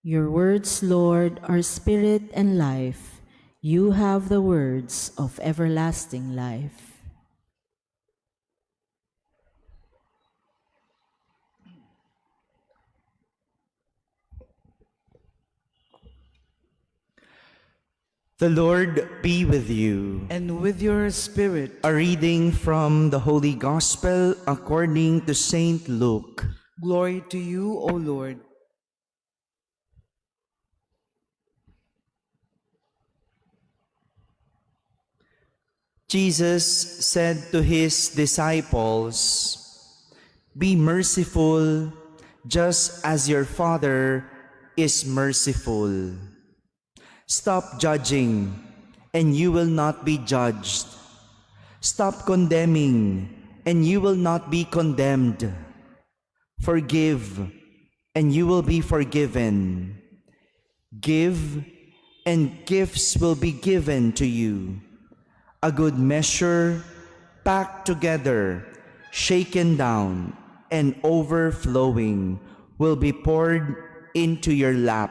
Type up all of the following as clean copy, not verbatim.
Your words, Lord, are spirit and life. You have the words of everlasting life. The Lord be with you. And with your spirit. A reading from the Holy Gospel according to Saint Luke. Glory to you, O Lord. Jesus said to his disciples, "Be merciful, just as your Father is merciful. Stop judging, and you will not be judged. Stop condemning, and you will not be condemned. Forgive, and you will be forgiven. Give, and gifts will be given to you. A good measure, packed together, shaken down, and overflowing, will be poured into your lap.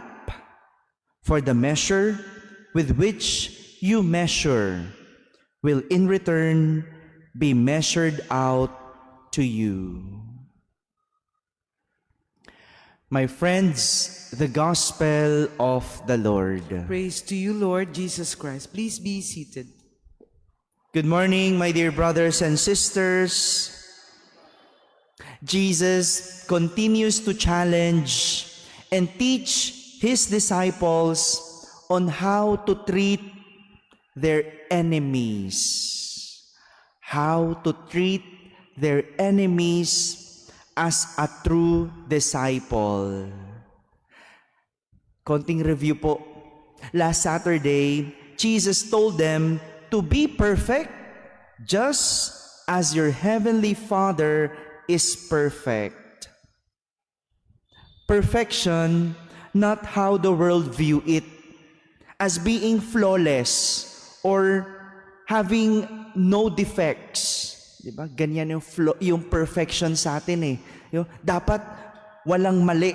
For the measure with which you measure will in return be measured out to you." My friends, the Gospel of the Lord. Praise to you, Lord Jesus Christ. Please be seated. Good morning, my dear brothers and sisters. Jesus continues to challenge and teach his disciples on how to treat their enemies. How to treat their enemies as a true disciple. Konting review po. Last Saturday, Jesus told them to be perfect just as your heavenly Father is perfect. Perfection, not how the world view it, as being flawless or having no defects. Diba? Ganyan yung perfection sa atin eh. Dapat walang mali,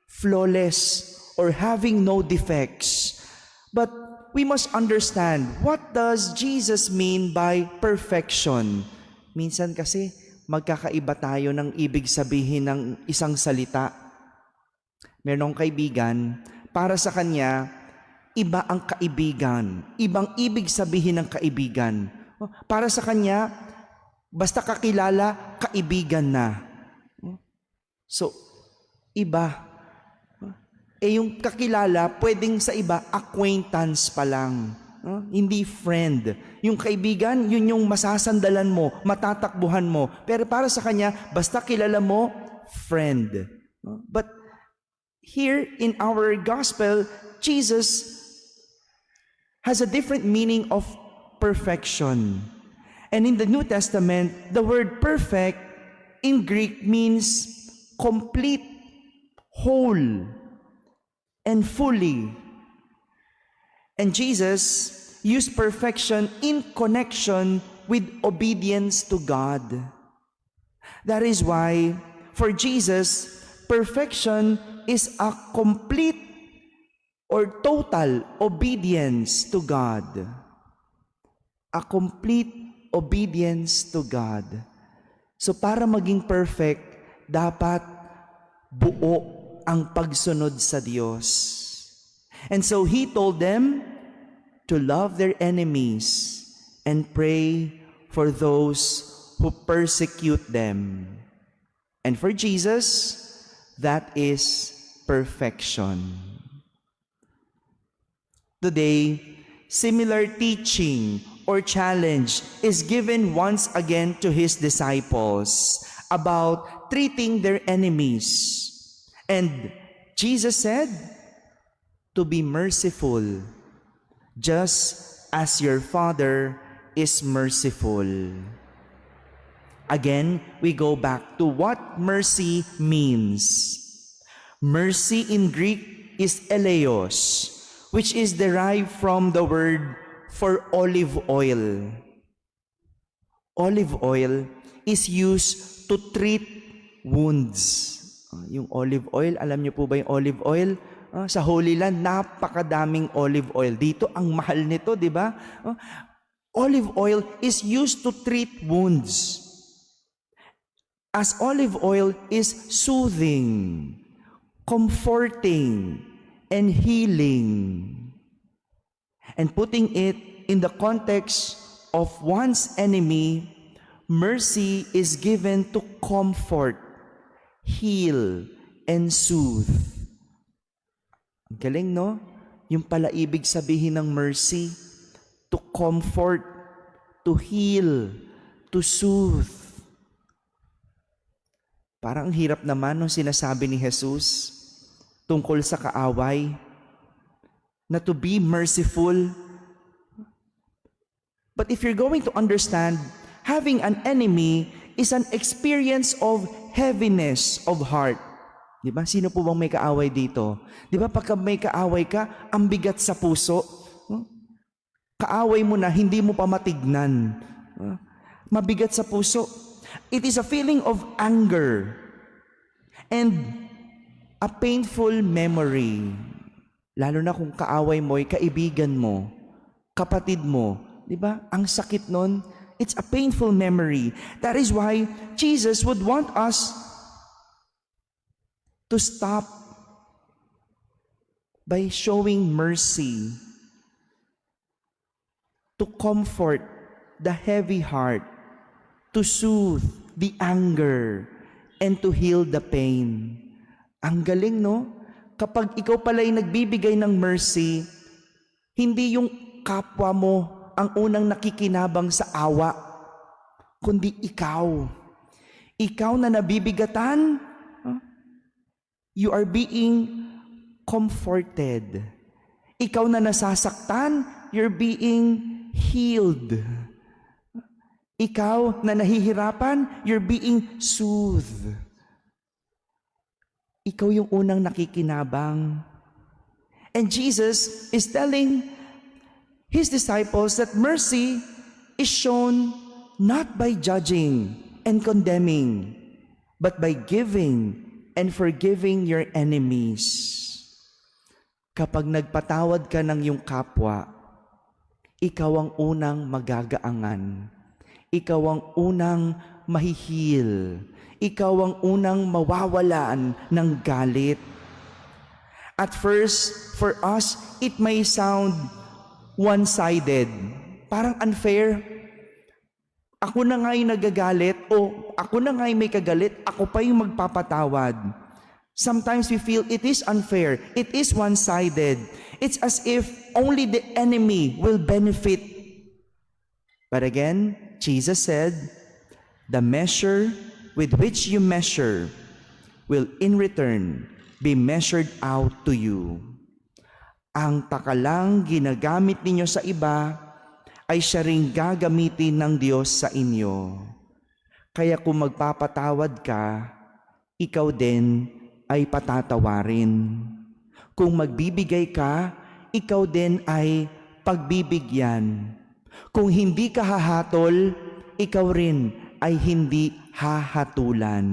flawless, or having no defects. But we must understand, what does Jesus mean by perfection? Minsan kasi magkakaiba tayo ng ibig sabihin ng isang salita. Merong kaibigan, para sa kanya, iba ang kaibigan. Ibang ibig sabihin ng kaibigan. Para sa kanya, basta kakilala, kaibigan na. So, iba. Yung kakilala, pwedeng sa iba, acquaintance pa lang. Hindi friend. Yung kaibigan, yun yung masasandalan mo, matatakbuhan mo. Pero para sa kanya, basta kilala mo, friend. But here in our gospel, Jesus has a different meaning of perfection. And in the New Testament, the word perfect in Greek means complete, whole, and fully. And Jesus used perfection in connection with obedience to God. That is why, for Jesus, perfection is a complete or total obedience to God. A complete obedience to God. So para maging perfect, dapat buo ang pagsunod sa Diyos. And so He told them to love their enemies and pray for those who persecute them. And for Jesus, that is perfection. Today, similar teaching or challenge is given once again to His disciples about treating their enemies. And Jesus said, to be merciful, just as your Father is merciful. Again, we go back to what mercy means. Mercy in Greek is eleos, which is derived from the word for olive oil. Olive oil is used to treat wounds. Yung olive oil, alam niyo po ba yung olive oil? Sa Holy Land, napakadaming olive oil. Dito, ang mahal nito, di ba? Olive oil is used to treat wounds. As olive oil is soothing, comforting, and healing. And putting it in the context of one's enemy, mercy is given to comfort, heal, and soothe. Ang galing, no? Yung pala ibig sabihin ng mercy, to comfort, to heal, to soothe. Parang ang hirap naman nung sinasabi ni Jesus tungkol sa kaaway, na to be merciful. But if you're going to understand, having an enemy is an experience of heaviness of heart. Di ba? Sino po bang may kaaway dito? Di ba pagka may kaaway ka, ang bigat sa puso? Kaaway mo na, hindi mo pa matignan. Mabigat sa puso. It is a feeling of anger and a painful memory. Lalo na kung kaaway mo ay kaibigan mo, kapatid mo. Di ba? Ang sakit nun. It's a painful memory. That is why Jesus would want us to stop by showing mercy, to comfort the heavy heart, to soothe the anger, and to heal the pain. Ang galing, no? Kapag ikaw pala'y nagbibigay ng mercy, hindi yung kapwa mo ang unang nakikinabang sa awa, kundi ikaw. Ikaw na nabibigatan, you are being comforted. Ikaw na nasasaktan, you're being healed. Ikaw na nahihirapan, you're being soothed. Ikaw yung unang nakikinabang. And Jesus is telling His disciples that mercy is shown not by judging and condemning, but by giving and forgiving your enemies. Kapag nagpatawad ka ng iyong kapwa, ikaw ang unang magagaangan. Ikaw ang unang mahihil. Ikaw ang unang mawawalan ng galit. At first, for us, it may sound one-sided. Parang unfair. Ako na nga'y nagagalit o ako na nga'y may kagalit, ako pa yung magpapatawad. Sometimes we feel it is unfair. It is one-sided. It's as if only the enemy will benefit. But again, Jesus said, the measure with which you measure will in return be measured out to you. Ang takalang ginagamit ninyo sa iba ay siya ring gagamitin ng Diyos sa inyo. Kaya kung magpapatawad ka, ikaw din ay patatawarin. Kung magbibigay ka, ikaw din ay pagbibigyan. Kung hindi ka hahatol, ikaw rin ay hindi hahatulan.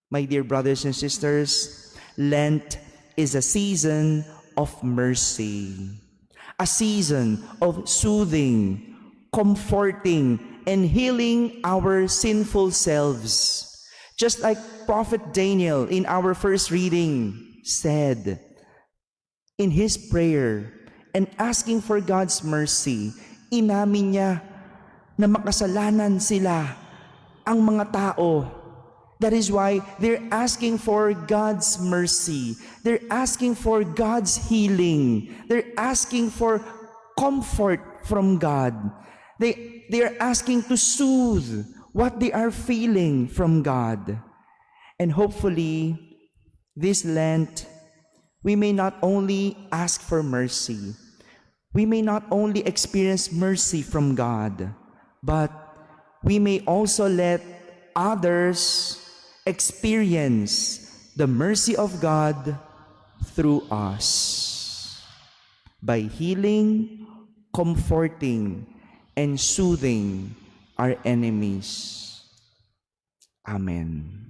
My dear brothers and sisters, Lent is a season of mercy, a season of soothing, comforting, and healing our sinful selves. Just like Prophet Daniel in our first reading said in his prayer and asking for God's mercy, inamin niya na makasalanan sila ang mga tao. That is why they're asking for God's mercy. They're asking for God's healing. They're asking for comfort from God. They're asking to soothe what they are feeling from God. And hopefully, this Lent, we may not only ask for mercy, we may not only experience mercy from God, but we may also let others experience the mercy of God through us by healing, comforting, and soothing our enemies. Amen.